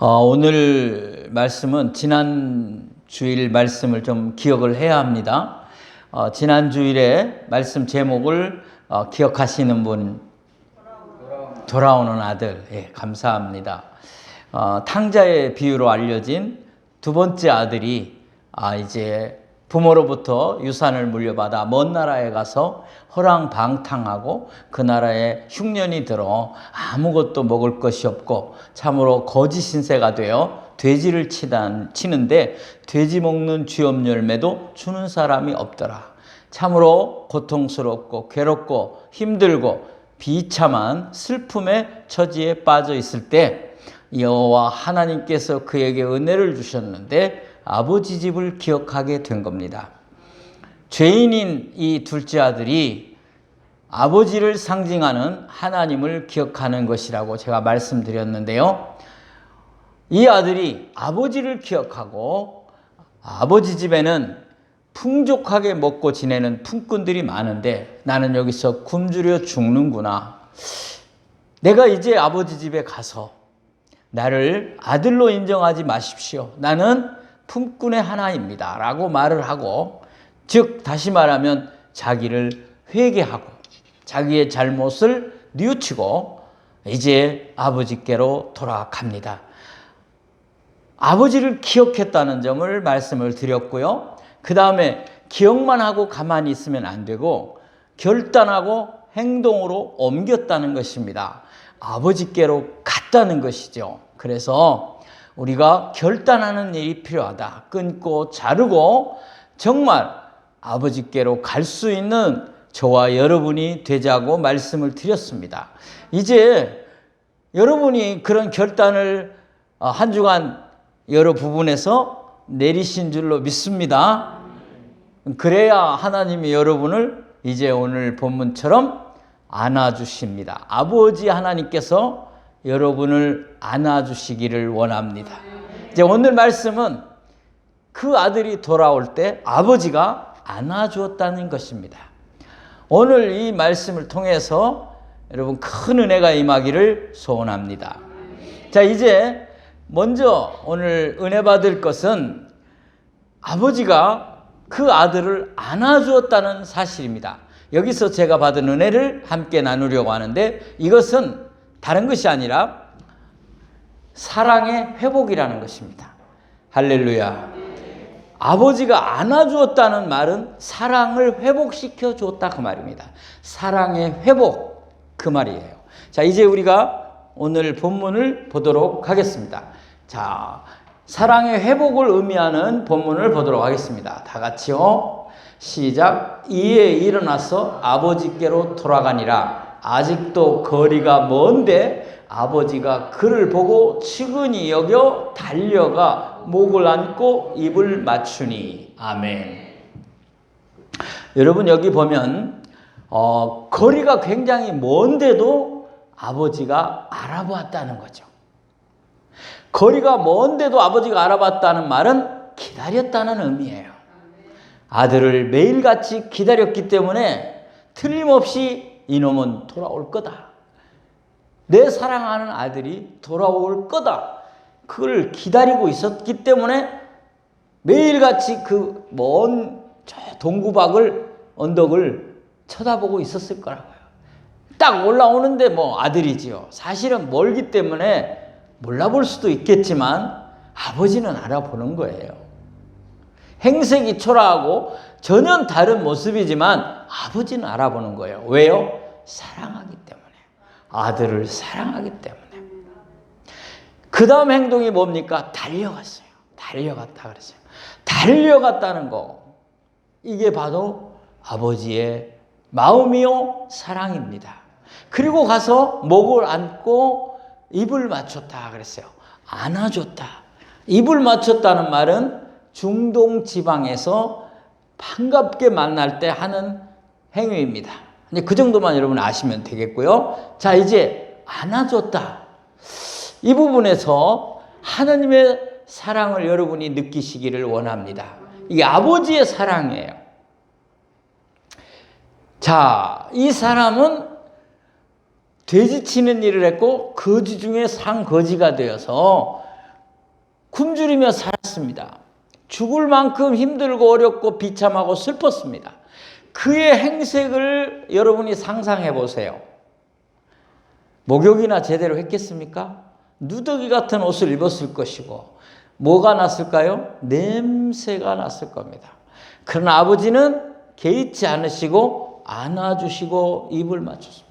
오늘 말씀은 지난 주일 말씀을 좀 기억을 해야 합니다. 지난 주일에 말씀 제목을 기억하시는 분, 돌아오는 아들. 예, 감사합니다. 탕자의 비유로 알려진 두 번째 아들이 이제 부모로부터 유산을 물려받아 먼 나라에 가서 허랑방탕하고 그 나라에 흉년이 들어 아무것도 먹을 것이 없고 참으로 거지 신세가 되어 돼지를 치는데 돼지 먹는 쥐염 열매도 주는 사람이 없더라. 참으로 고통스럽고 괴롭고 힘들고 비참한 슬픔의 처지에 빠져 있을 때 여호와 하나님께서 그에게 은혜를 주셨는데 아버지 집을 기억하게 된 겁니다. 죄인인 이 둘째 아들이 아버지를 상징하는 하나님을 기억하는 것이라고 제가 말씀드렸는데요. 이 아들이 아버지를 기억하고 아버지 집에는 풍족하게 먹고 지내는 품꾼들이 많은데 나는 여기서 굶주려 죽는구나. 내가 이제 아버지 집에 가서 나를 아들로 인정하지 마십시오. 나는 품꾼의 하나입니다. 라고 말을 하고, 즉 다시 말하면 자기를 회개하고 자기의 잘못을 뉘우치고 이제 아버지께로 돌아갑니다. 아버지를 기억했다는 점을 말씀을 드렸고요. 그 다음에 기억만 하고 가만히 있으면 안 되고 결단하고 행동으로 옮겼다는 것입니다. 아버지께로 갔다는 것이죠. 그래서 우리가 결단하는 일이 필요하다. 끊고 자르고 정말 아버지께로 갈 수 있는 저와 여러분이 되자고 말씀을 드렸습니다. 이제 여러분이 그런 결단을 한 주간 여러 부분에서 내리신 줄로 믿습니다. 그래야 하나님이 여러분을 이제 오늘 본문처럼 안아주십니다. 아버지 하나님께서 여러분을 안아주시기를 원합니다. 이제 오늘 말씀은 그 아들이 돌아올 때 아버지가 안아주었다는 것입니다. 오늘 이 말씀을 통해서 여러분 큰 은혜가 임하기를 소원합니다. 자, 이제 먼저 오늘 은혜 받을 것은 아버지가 그 아들을 안아주었다는 사실입니다. 여기서 제가 받은 은혜를 함께 나누려고 하는데 이것은 다른 것이 아니라 사랑의 회복이라는 것입니다. 할렐루야. 아버지가 안아주었다는 말은 사랑을 회복시켜 주었다 그 말입니다. 사랑의 회복 그 말이에요. 자, 이제 우리가 오늘 본문을 보도록 하겠습니다. 자, 사랑의 회복을 의미하는 본문을 보도록 하겠습니다. 다 같이요. 시작. 이에 일어나서 아버지께로 돌아가니라. 아직도 거리가 먼데 아버지가 그를 보고 측은히 여겨 달려가 목을 안고 입을 맞추니. 아멘. 여러분 여기 보면 거리가 굉장히 먼데도 아버지가 알아보았다는 거죠. 거리가 먼데도 아버지가 알아봤다는 말은 기다렸다는 의미예요. 아들을 매일같이 기다렸기 때문에 틀림없이 이놈은 돌아올 거다. 내 사랑하는 아들이 돌아올 거다. 그걸 기다리고 있었기 때문에 매일같이 그 먼 동구박을 언덕을 쳐다보고 있었을 거라고요. 딱 올라오는데 뭐 아들이지요. 사실은 멀기 때문에 몰라볼 수도 있겠지만 아버지는 알아보는 거예요. 행색이 초라하고 전혀 다른 모습이지만 아버지는 알아보는 거예요. 왜요? 사랑하기 때문에. 아들을 사랑하기 때문에. 그 다음 행동이 뭡니까? 달려갔어요. 달려갔다 그랬어요. 달려갔다는 거. 이게 바로 아버지의 마음이요 사랑입니다. 그리고 가서 목을 안고 입을 맞췄다 그랬어요. 안아줬다. 입을 맞췄다는 말은 중동 지방에서 반갑게 만날 때 하는 행위입니다. 근데 그 정도만 여러분 아시면 되겠고요. 자, 이제 안아줬다. 이 부분에서 하나님의 사랑을 여러분이 느끼시기를 원합니다. 이게 아버지의 사랑이에요. 자, 이 사람은 돼지 치는 일을 했고 거지 중에 상거지가 되어서 굶주리며 살았습니다. 죽을 만큼 힘들고 어렵고 비참하고 슬펐습니다. 그의 행색을 여러분이 상상해 보세요. 목욕이나 제대로 했겠습니까? 누더기 같은 옷을 입었을 것이고 뭐가 났을까요? 냄새가 났을 겁니다. 그러나 아버지는 개의치 않으시고 안아주시고 입을 맞췄습니다.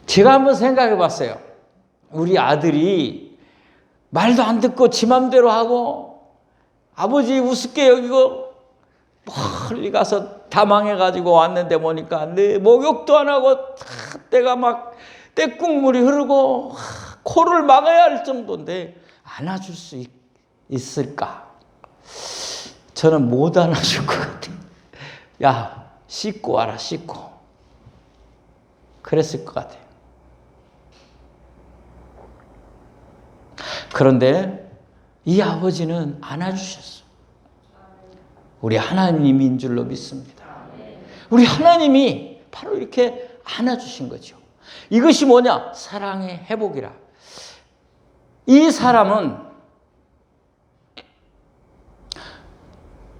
제가 한번 생각해 봤어요. 우리 아들이 말도 안 듣고 지 맘대로 하고 아버지 우습게 여기고 멀리 가서 다 망해가지고 왔는데 보니까 내 목욕도 안 하고 때가 막 떼국물이 흐르고 코를 막아야 할 정도인데 안아줄 수 있을까? 저는 못 안아줄 것 같아요. 야, 씻고 와라, 씻고. 그랬을 것 같아요. 그런데 이 아버지는 안아주셨어요. 우리 하나님인 줄로 믿습니다. 우리 하나님이 바로 이렇게 안아주신 거죠. 이것이 뭐냐? 사랑의 회복이라. 이 사람은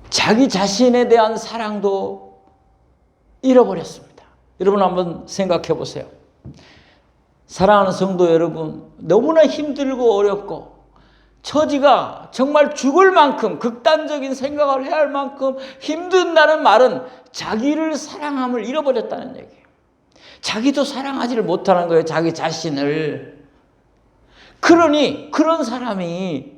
자기 자신에 대한 사랑도 잃어버렸습니다. 여러분 한번 생각해 보세요. 사랑하는 성도 여러분, 너무나 힘들고 어렵고 처지가 정말 죽을 만큼 극단적인 생각을 해야 할 만큼 힘든다는 말은 자기를 사랑함을 잃어버렸다는 얘기예요. 자기도 사랑하지를 못하는 거예요. 자기 자신을. 그러니 그런 사람이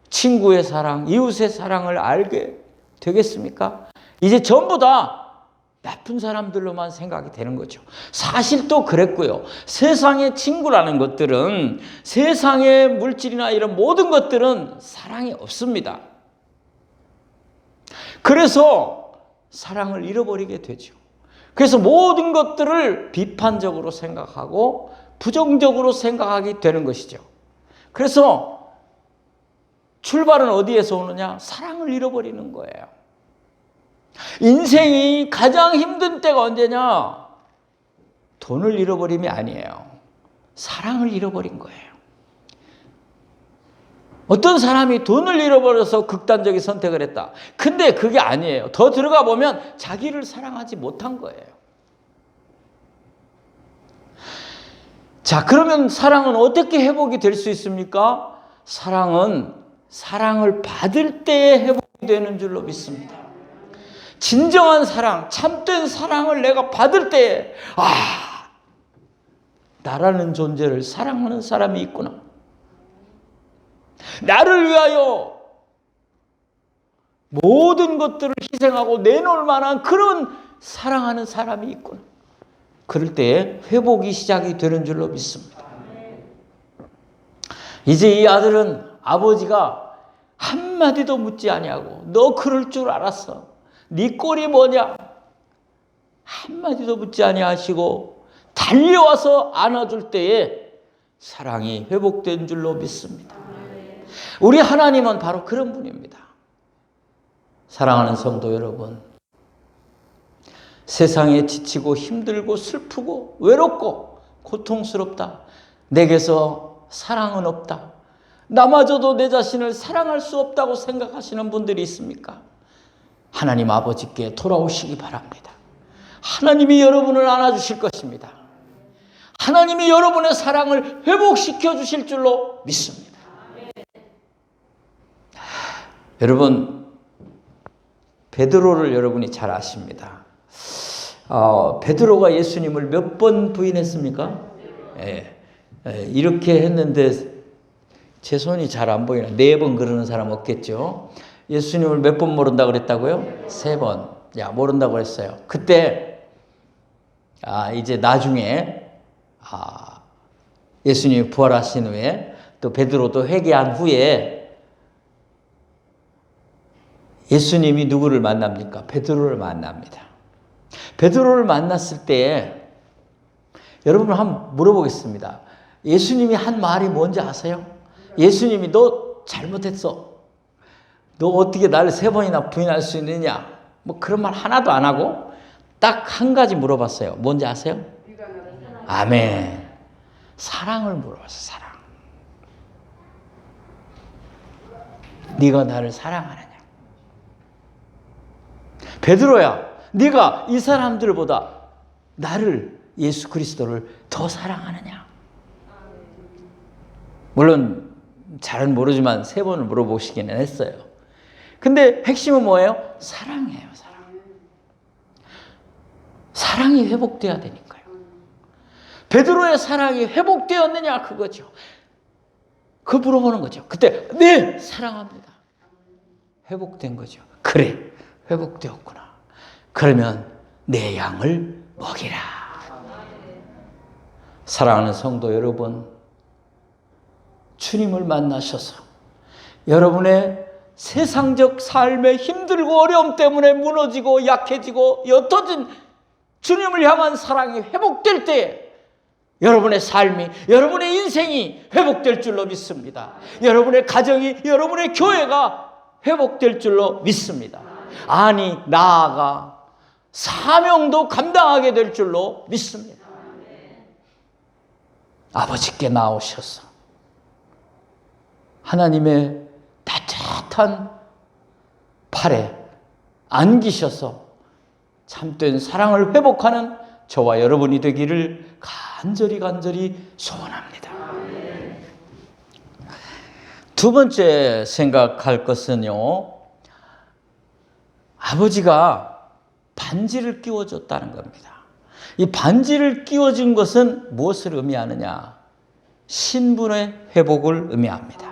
친구의 사랑, 이웃의 사랑을 알게 되겠습니까? 이제 전부 다 나쁜 사람들로만 생각이 되는 거죠. 사실 또 그랬고요. 세상의 친구라는 것들은, 세상의 물질이나 이런 모든 것들은 사랑이 없습니다. 그래서 사랑을 잃어버리게 되죠. 그래서 모든 것들을 비판적으로 생각하고 부정적으로 생각하게 되는 것이죠. 그래서 출발은 어디에서 오느냐? 사랑을 잃어버리는 거예요. 인생이 가장 힘든 때가 언제냐? 돈을 잃어버림이 아니에요. 사랑을 잃어버린 거예요. 어떤 사람이 돈을 잃어버려서 극단적인 선택을 했다. 근데 그게 아니에요. 더 들어가 보면 자기를 사랑하지 못한 거예요. 자, 그러면 사랑은 어떻게 회복이 될 수 있습니까? 사랑은 사랑을 받을 때에 회복이 되는 줄로 믿습니다. 진정한 사랑, 참된 사랑을 내가 받을 때에 나라는 존재를 사랑하는 사람이 있구나. 나를 위하여 모든 것들을 희생하고 내놓을 만한 그런 사랑하는 사람이 있구나. 그럴 때에 회복이 시작이 되는 줄로 믿습니다. 이제 이 아들은 아버지가 한마디도 묻지 아니하고 너 그럴 줄 알았어. 네 꼴이 뭐냐? 한마디도 묻지 아니하시고 달려와서 안아줄 때에 사랑이 회복된 줄로 믿습니다. 우리 하나님은 바로 그런 분입니다. 사랑하는 성도 여러분, 세상에 지치고 힘들고 슬프고 외롭고 고통스럽다. 내게서 사랑은 없다. 나마저도 내 자신을 사랑할 수 없다고 생각하시는 분들이 있습니까? 하나님 아버지께 돌아오시기 바랍니다. 하나님이 여러분을 안아주실 것입니다. 하나님이 여러분의 사랑을 회복시켜 주실 줄로 믿습니다. 여러분, 베드로를 여러분이 잘 아십니다. 베드로가 예수님을 몇 번 부인했습니까? 이렇게 했는데 제 손이 잘 안 보이나? 4번 그러는 사람 없겠죠? 예수님을 몇 번 모른다고 그랬다고요? 3번. 모른다고 그랬어요. 그때, 이제 나중에, 예수님이 부활하신 후에, 또 베드로도 회개한 후에, 예수님이 누구를 만납니까? 베드로를 만납니다. 베드로를 만났을 때, 여러분 한번 물어보겠습니다. 예수님이 한 말이 뭔지 아세요? 예수님이 너 잘못했어. 너 어떻게 나를 3번이나 부인할 수 있느냐? 뭐 그런 말 하나도 안 하고 딱 한 가지 물어봤어요. 뭔지 아세요? 아멘. 사랑을 물어봤어. 사랑. 네가 나를 사랑하느냐? 베드로야, 네가 이 사람들보다 나를, 예수 그리스도를 더 사랑하느냐? 물론 잘은 모르지만 3번을 물어보시기는 했어요. 근데 핵심은 뭐예요? 사랑이에요. 사랑. 사랑이 회복돼야 되니까요. 베드로의 사랑이 회복되었느냐, 그거죠. 그걸 물어보는 거죠. 그때 네, 사랑합니다. 회복된 거죠. 그래, 회복되었구나. 그러면 내 양을 먹이라. 사랑하는 성도 여러분, 주님을 만나셔서 여러분의 세상적 삶의 힘들고 어려움 때문에 무너지고 약해지고 옅어진 주님을 향한 사랑이 회복될 때 여러분의 삶이, 여러분의 인생이 회복될 줄로 믿습니다. 여러분의 가정이, 여러분의 교회가 회복될 줄로 믿습니다. 아니, 나아가 사명도 감당하게 될 줄로 믿습니다. 아버지께 나오셔서 하나님의 따뜻한 팔에 안기셔서 참된 사랑을 회복하는 저와 여러분이 되기를 간절히 소원합니다. 두 번째 생각할 것은요, 아버지가 반지를 끼워줬다는 겁니다. 이 반지를 끼워준 것은 무엇을 의미하느냐? 신분의 회복을 의미합니다.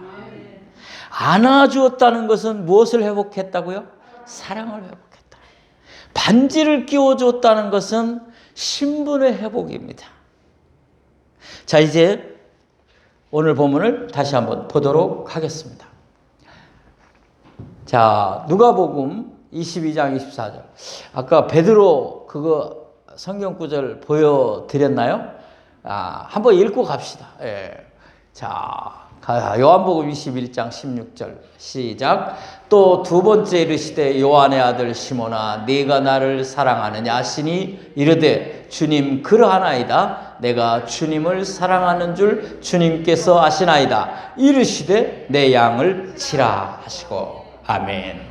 안아주었다는 것은 무엇을 회복했다고요? 사랑을 회복했다. 반지를 끼워줬다는 것은 신분의 회복입니다. 자, 이제 오늘 본문을 다시 한번 보도록 하겠습니다. 자, 누가복음 22장 24절. 아까 베드로 그거 성경 구절 보여드렸나요? 한번 읽고 갑시다. 예. 자, 요한복음 21장 16절 시작. 또 두 번째 이르시되 요한의 아들 시몬아, 네가 나를 사랑하느냐 하시니 이르되 주님 그러하나이다. 내가 주님을 사랑하는 줄 주님께서 아시나이다. 이르시되 내 양을 치라 하시고. 아멘.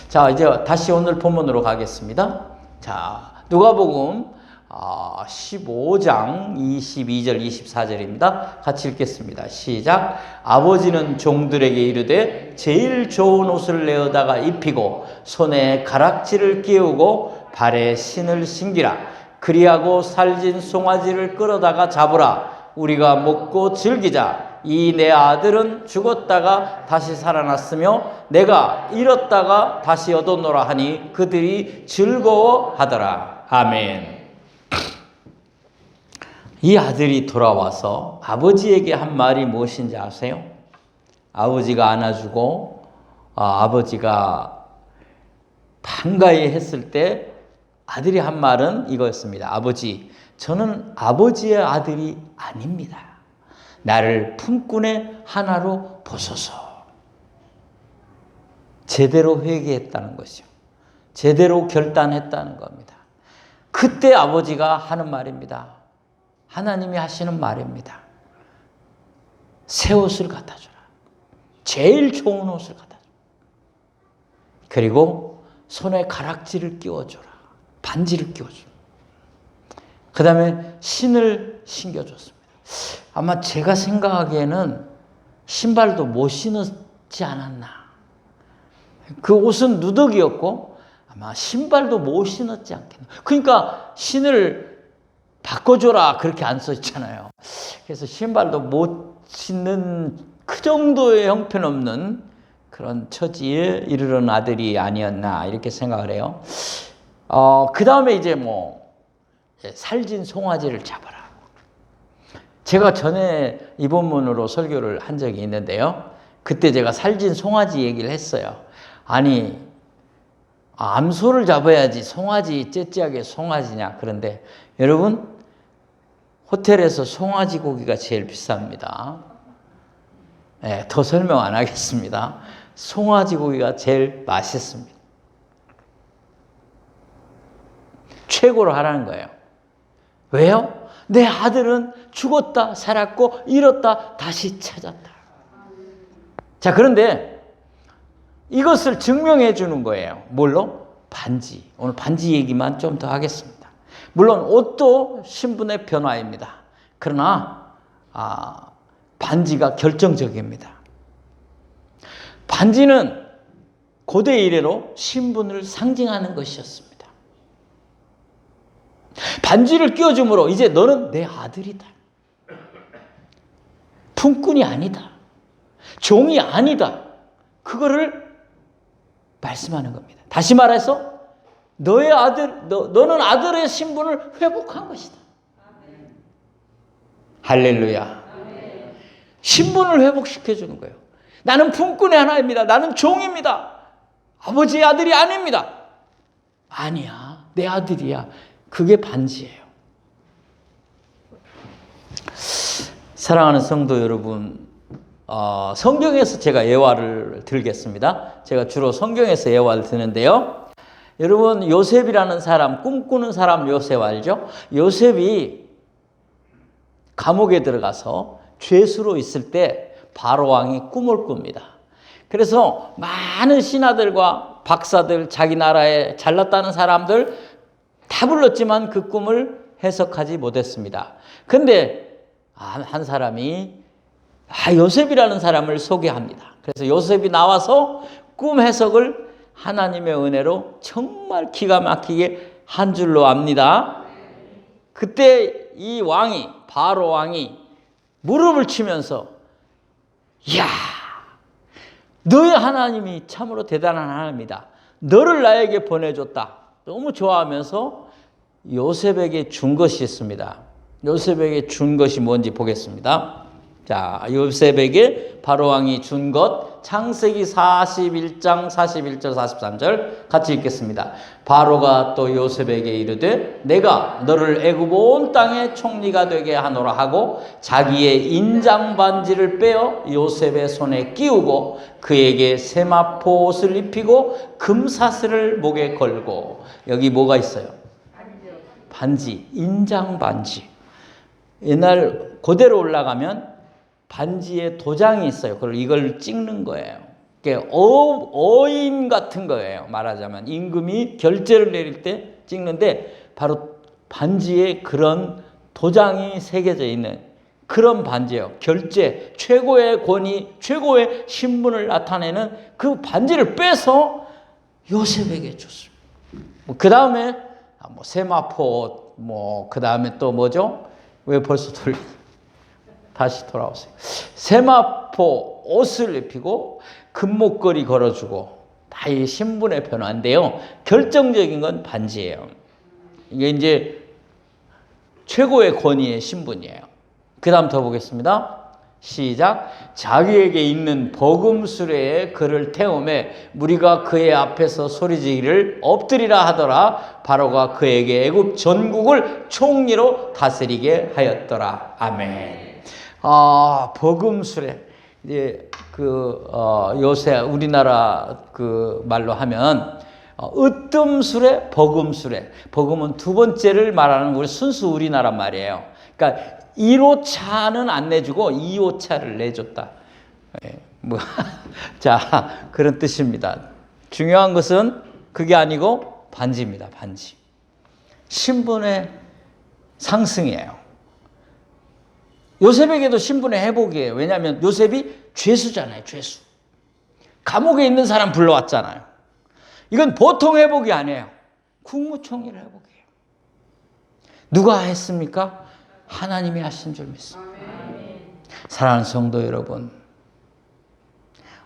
자, 이제 다시 오늘 본문으로 가겠습니다. 자, 누가복음 15장 22절 24절입니다. 같이 읽겠습니다. 시작. 아버지는 종들에게 이르되 제일 좋은 옷을 내어다가 입히고 손에 가락지를 끼우고 발에 신을 신기라. 그리하고 살진 송아지를 끌어다가 잡으라. 우리가 먹고 즐기자. 이 내 아들은 죽었다가 다시 살아났으며 내가 잃었다가 다시 얻었노라 하니 그들이 즐거워하더라. 아멘. 이 아들이 돌아와서 아버지에게 한 말이 무엇인지 아세요? 아버지가 안아주고 아버지가 반가이 했을 때 아들이 한 말은 이거였습니다. 아버지, 저는 아버지의 아들이 아닙니다. 나를 품꾼의 하나로 보소서. 제대로 회개했다는 것이죠. 제대로 결단했다는 겁니다. 그때 아버지가 하는 말입니다. 하나님이 하시는 말입니다. 새 옷을 갖다 주라. 제일 좋은 옷을 갖다 주라. 그리고 손에 가락지를 끼워줘라. 반지를 끼워줘라. 그 다음에 신을 신겨줬습니다. 아마 제가 생각하기에는 신발도 못 신었지 않았나. 그 옷은 누더기였고 아마 신발도 못 신었지 않겠나. 그러니까 신을 바꿔줘라 그렇게 안 써있잖아요. 그래서 신발도 못 신는 그 정도의 형편없는 그런 처지에 이르는 아들이 아니었나 이렇게 생각을 해요. 그 다음에 이제 살진 송아지를 잡아라. 제가 전에 이 본문으로 설교를 한 적이 있는데요. 그때 제가 살진 송아지 얘기를 했어요. 아니, 암소를 잡아야지 송아지 째째하게 송아지냐. 그런데 여러분, 호텔에서 송아지 고기가 제일 비쌉니다. 네, 더 설명 안 하겠습니다. 송아지 고기가 제일 맛있습니다. 최고로 하라는 거예요. 왜요? 내 아들은 죽었다 살았고 잃었다 다시 찾았다. 자, 그런데 이것을 증명해 주는 거예요. 뭘로? 반지. 오늘 반지 얘기만 좀 더 하겠습니다. 물론 옷도 신분의 변화입니다. 그러나 반지가 결정적입니다. 반지는 고대 이래로 신분을 상징하는 것이었습니다. 반지를 끼워줌으로 이제 너는 내 아들이다. 품꾼이 아니다. 종이 아니다. 그거를 말씀하는 겁니다. 다시 말해서 너의 아들, 너는 아들의 신분을 회복한 것이다. 할렐루야. 신분을 회복시켜주는 거예요. 나는 품꾼의 하나입니다. 나는 종입니다. 아버지의 아들이 아닙니다. 아니야, 내 아들이야. 그게 반지예요. 사랑하는 성도 여러분, 성경에서 제가 예화를 들겠습니다. 제가 주로 성경에서 예화를 드는데요. 여러분, 요셉이라는 사람, 꿈꾸는 사람 요셉 알죠? 요셉이 감옥에 들어가서 죄수로 있을 때 바로 왕이 꿈을 꿉니다. 그래서 많은 신하들과 박사들, 자기 나라에 잘났다는 사람들 다 불렀지만 그 꿈을 해석하지 못했습니다. 근데 한 사람이 요셉이라는 사람을 소개합니다. 그래서 요셉이 나와서 꿈 해석을 하나님의 은혜로 정말 기가 막히게 한 줄로 압니다. 그때 이 왕이, 바로 왕이 무릎을 치면서 이야, 너의 하나님이 참으로 대단한 하나님이다. 너를 나에게 보내줬다. 너무 좋아하면서 요셉에게 준 것이 있습니다. 요셉에게 준 것이 뭔지 보겠습니다. 자, 요셉에게 바로왕이 준 것, 창세기 41장 41절 43절 같이 읽겠습니다. 바로가 또 요셉에게 이르되 내가 너를 애굽 온 땅의 총리가 되게 하노라 하고 자기의 인장 반지를 빼어 요셉의 손에 끼우고 그에게 세마포 옷을 입히고 금사슬을 목에 걸고. 여기 뭐가 있어요? 반지, 인장 반지. 옛날 고대로 올라가면 반지에 도장이 있어요. 그걸 이걸 찍는 거예요. 어인 같은 거예요. 말하자면 임금이 결제를 내릴 때 찍는데 바로 반지에 그런 도장이 새겨져 있는 그런 반지예요. 결제, 최고의 권위, 최고의 신분을 나타내는 그 반지를 빼서 요셉에게 줬습니다. 그 다음에 세마포, 그 다음에 또 뭐죠? 왜 벌써 다시 돌아오세요. 세마포 옷을 입히고 금목걸이 걸어주고 다 이 신분의 변화인데요. 결정적인 건 반지예요. 이게 이제 최고의 권위의 신분이에요. 그 다음 더 보겠습니다. 시작. 자기에게 있는 버금수레에 그를 태우매 무리가 그의 앞에서 소리지기를 엎드리라 하더라. 바로가 그에게 애굽 전국을 총리로 다스리게 하였더라. 아멘. 버금수레. 이제 요새 우리나라 그 말로 하면 으뜸수레, 버금수레. 버금은 두 번째를 말하는 우리 순수 우리나라 말이에요. 그러니까 1호차는 안 내주고 2호차를 내줬다. 자, 그런 뜻입니다. 중요한 것은 그게 아니고 반지입니다. 반지. 신분의 상승이에요. 요셉에게도 신분의 회복이에요. 왜냐하면 요셉이 죄수잖아요. 죄수. 감옥에 있는 사람 불러왔잖아요. 이건 보통 회복이 아니에요. 국무총리의 회복이에요. 누가 했습니까? 하나님이 하신 줄 믿습니다. 사랑하는 성도 여러분,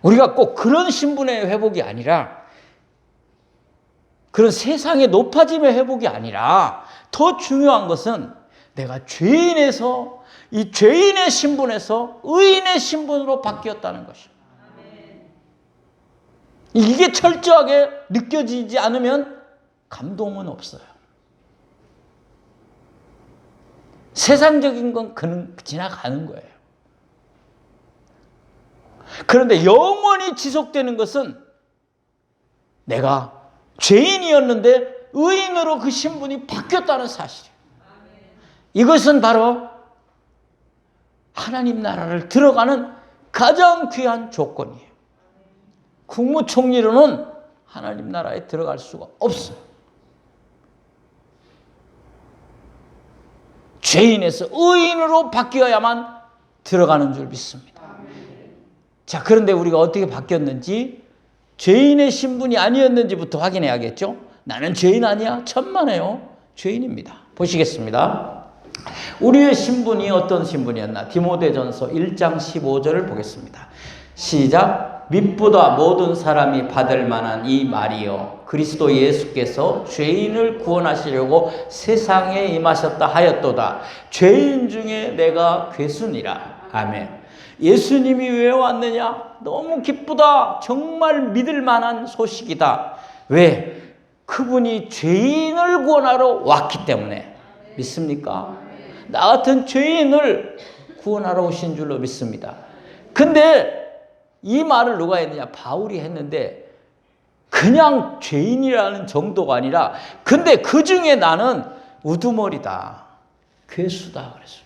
우리가 꼭 그런 신분의 회복이 아니라 그런 세상의 높아짐의 회복이 아니라 더 중요한 것은 내가 죄인에서 이 죄인의 신분에서 의인의 신분으로 바뀌었다는 것입니다. 이게 철저하게 느껴지지 않으면 감동은 없어요. 세상적인 건 그는 지나가는 거예요. 그런데 영원히 지속되는 것은 내가 죄인이었는데 의인으로 그 신분이 바뀌었다는 사실이에요. 이것은 바로 하나님 나라를 들어가는 가장 귀한 조건이에요. 국무총리로는 하나님 나라에 들어갈 수가 없어요. 죄인에서 의인으로 바뀌어야만 들어가는 줄 믿습니다. 자, 그런데 우리가 어떻게 바뀌었는지, 죄인의 신분이 아니었는지부터 확인해야겠죠. 나는 죄인 아니야? 천만에요. 죄인입니다. 보시겠습니다. 우리의 신분이 어떤 신분이었나? 디모데전서 1장 15절을 보겠습니다. 시작. mit보다 모든 사람이 받을 만한 이 말이요 그리스도 예수께서 죄인을 구원하시려고 세상에 임하셨다 하였도다. 죄인 중에 내가 괴순이라. 아멘. 예수님이 왜 왔느냐? 너무 기쁘다. 정말 믿을 만한 소식이다. 왜? 그분이 죄인을 구원하러 왔기 때문에. 믿습니까? 나 같은 죄인을 구원하러 오신 줄로 믿습니다. 근데 이 말을 누가 했느냐? 바울이 했는데, 그냥 죄인이라는 정도가 아니라, 근데 그 중에 나는 우두머리다, 괴수다 그랬어요.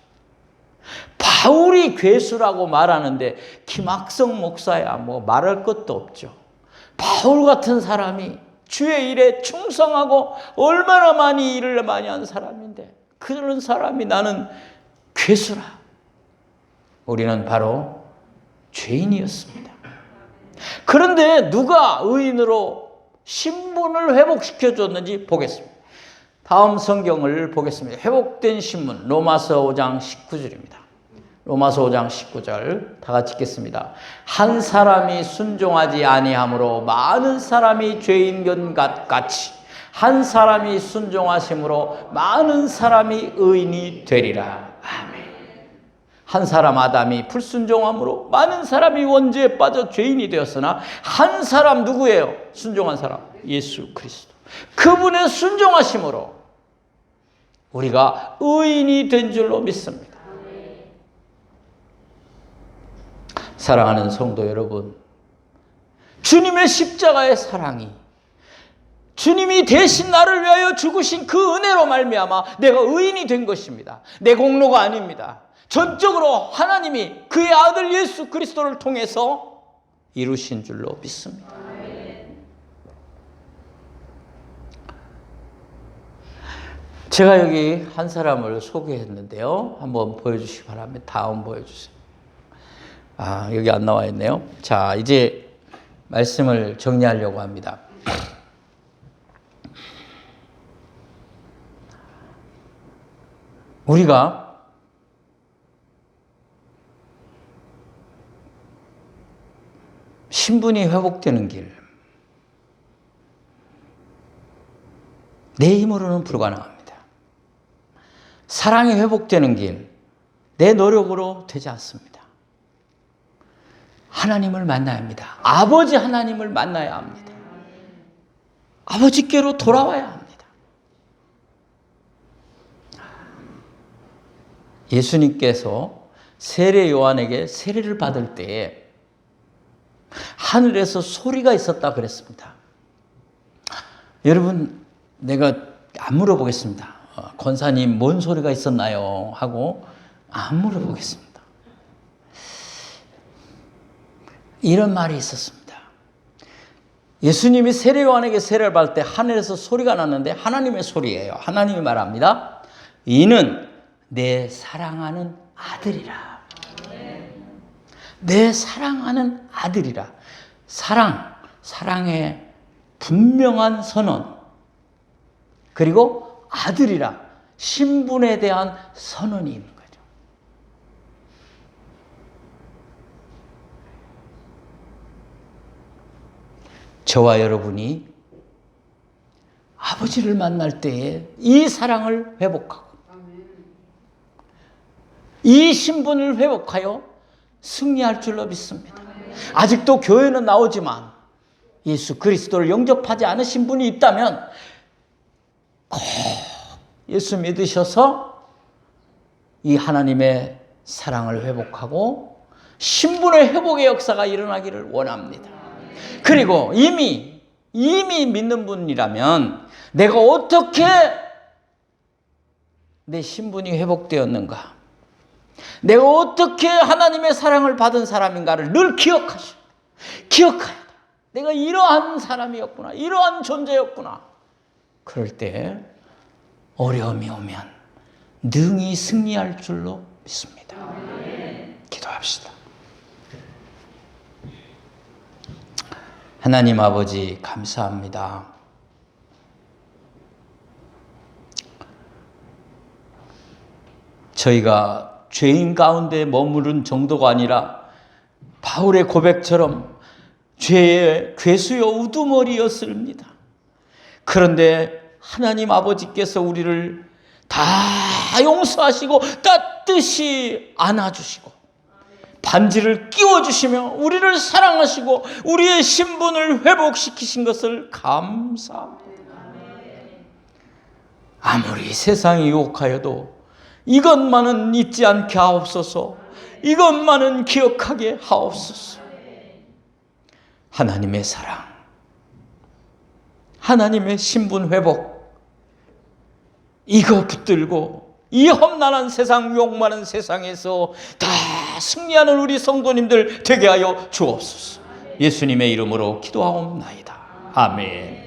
바울이 괴수라고 말하는데 김학성 목사야 뭐 말할 것도 없죠. 바울 같은 사람이 주의 일에 충성하고 얼마나 많이 일을 많이 한 사람인데, 그런 사람이 나는 괴수라. 우리는 바로 죄인이었습니다. 그런데 누가 의인으로 신분을 회복시켜줬는지 보겠습니다. 다음 성경을 보겠습니다. 회복된 신분, 로마서 5장 19절입니다. 로마서 5장 19절 다 같이 읽겠습니다. 한 사람이 순종하지 아니함으로 많은 사람이 죄인 된 것 같이 한 사람이 순종하심으로 많은 사람이 의인이 되리라. 아멘. 한 사람 아담이 불순종함으로 많은 사람이 원죄에 빠져 죄인이 되었으나 한 사람 누구예요? 순종한 사람, 예수 그리스도. 그분의 순종하심으로 우리가 의인이 된 줄로 믿습니다. 사랑하는 성도 여러분, 주님의 십자가의 사랑이, 주님이 대신 나를 위하여 죽으신 그 은혜로 말미암아 내가 의인이 된 것입니다. 내 공로가 아닙니다. 전적으로 하나님이 그의 아들 예수 그리스도를 통해서 이루신 줄로 믿습니다. 제가 여기 한 사람을 소개했는데요. 한번 보여주시기 바랍니다. 다음 보여주세요. 여기 안 나와 있네요. 자, 이제 말씀을 정리하려고 합니다. 우리가 신분이 회복되는 길, 내 힘으로는 불가능합니다. 사랑이 회복되는 길, 내 노력으로 되지 않습니다. 하나님을 만나야 합니다. 아버지 하나님을 만나야 합니다. 아버지께로 돌아와야 합니다. 예수님께서 세례 요한에게 세례를 받을 때에 하늘에서 소리가 있었다 그랬습니다. 여러분, 내가 안 물어보겠습니다. 권사님 뭔 소리가 있었나요? 하고 안 물어보겠습니다. 이런 말이 있었습니다. 예수님이 세례 요한에게 세례를 받을 때 하늘에서 소리가 났는데 하나님의 소리예요. 하나님이 말합니다. 이는 내 사랑하는 아들이라. 내 사랑하는 아들이라. 사랑의 분명한 선언, 그리고 아들이라, 신분에 대한 선언이 있는 거죠. 저와 여러분이 아버지를 만날 때에 이 사랑을 회복하고 이 신분을 회복하여 승리할 줄로 믿습니다. 아직도 교회는 나오지만 예수 그리스도를 영접하지 않으신 분이 있다면 꼭 예수 믿으셔서 이 하나님의 사랑을 회복하고 신분의 회복의 역사가 일어나기를 원합니다. 그리고 이미 믿는 분이라면 내가 어떻게 내 신분이 회복되었는가? 내가 어떻게 하나님의 사랑을 받은 사람인가를 늘 기억해야 돼. 내가 이러한 사람이었구나. 이러한 존재였구나. 그럴 때 어려움이 오면 능히 승리할 줄로 믿습니다. 기도합시다. 하나님 아버지 감사합니다. 저희가 죄인 가운데 머무른 정도가 아니라 바울의 고백처럼 죄의 괴수여 우두머리였습니다. 그런데 하나님 아버지께서 우리를 다 용서하시고 따뜻이 안아주시고 반지를 끼워주시며 우리를 사랑하시고 우리의 신분을 회복시키신 것을 감사합니다. 아무리 세상이 유혹하여도 이것만은 잊지 않게 하옵소서. 이것만은 기억하게 하옵소서. 하나님의 사랑, 하나님의 신분 회복, 이거 붙들고 이 험난한 세상, 욕 많은 세상에서 다 승리하는 우리 성도님들 되게 하여 주옵소서. 예수님의 이름으로 기도하옵나이다. 아멘.